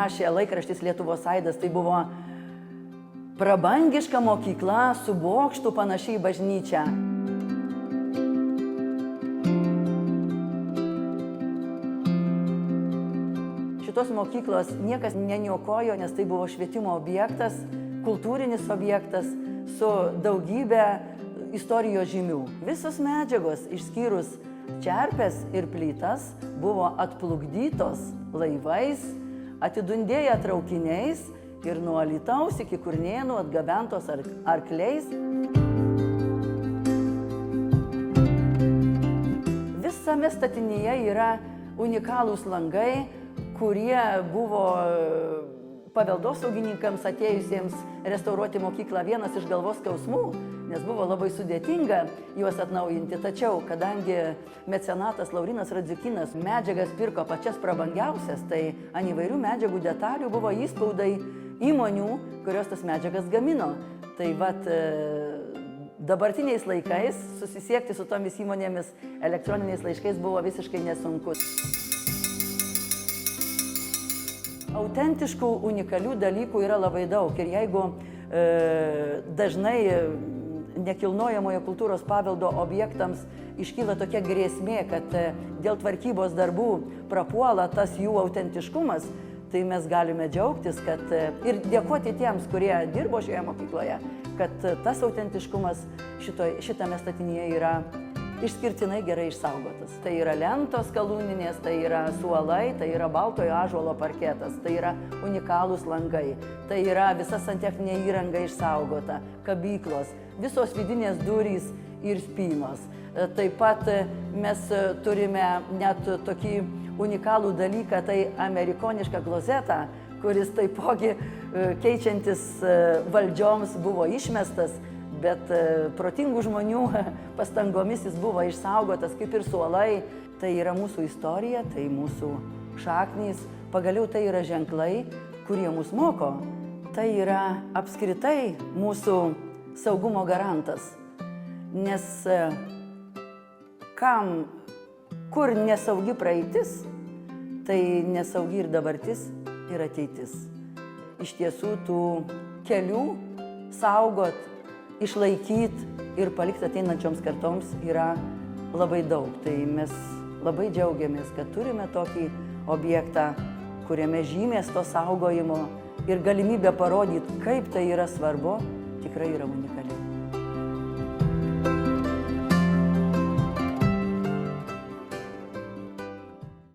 rašė laikraštis Lietuvos aidas, tai buvo prabangiška mokykla su bokštu panašiai į bažnyčią. Šitos mokyklos niekas neniokojo, nes tai buvo švietimo objektas, kultūrinis objektas su daugybė istorijos žymių. Visos medžiagos, išskyrus čerpes ir plytas, buvo atplukdytos laivais, atidundėję traukiniais ir nuo Alytaus iki Kurnėnų atgabentos arkliais. Visame statinyje yra unikalūs langai, kurie buvo paveldosaugininkams atėjusiems restauruoti mokyklą vienas iš galvos skausmų, nes buvo labai sudėtinga juos atnaujinti. Tačiau, kadangi mecenatas Laurynas Radziukynas medžiagas pirko pačias prabangiausias, tai ant įvairių medžiagų detalių buvo įspaudai įmonių, kurios tas medžiagas gamino. Tai dabartiniais laikais susisiekti su tomis įmonėmis elektroniniais laiškais buvo visiškai nesunku. Autentiškų, unikalių dalykų yra labai daug ir jeigu dažnai nekilnojamojo kultūros paveldo objektams iškyla tokia grėsmė, kad dėl tvarkybos darbų prapuola tas jų autentiškumas, tai mes galime džiaugtis ir dėkoti tiems, kurie dirbo šioje mokykloje, kad tas autentiškumas šitame statinyje yra išskirtinai gerai išsaugotas. Tai yra lentos kalūninės, tai yra suolai, tai yra baltojo ąžuolo parketas, tai yra unikalūs langai, tai yra visa santechninė įranga išsaugota, kabyklos, visos vidinės durys ir spynos. Taip pat mes turime net tokį unikalų dalyką, tai amerikonišką klozetą, kuris taipogi keičiantis valdžioms buvo išmestas, bet protingų žmonių pastangomis jis buvo išsaugotas, kaip ir suolai. Tai yra mūsų istorija, tai mūsų šaknys, pagaliau tai yra ženklai, kurie mus moko. Tai yra apskritai mūsų saugumo garantas, nes kur nesaugi praeitis, tai nesaugi ir dabartis ir ateitis. Iš tiesų tų kelių saugot, išlaikyti ir palikti ateinančioms kartoms yra labai daug. Tai mes labai džiaugiamės, kad turime tokį objektą, kuriame žymės to saugojimo ir galimybė parodyti, kaip tai yra svarbu, tikrai yra unikali.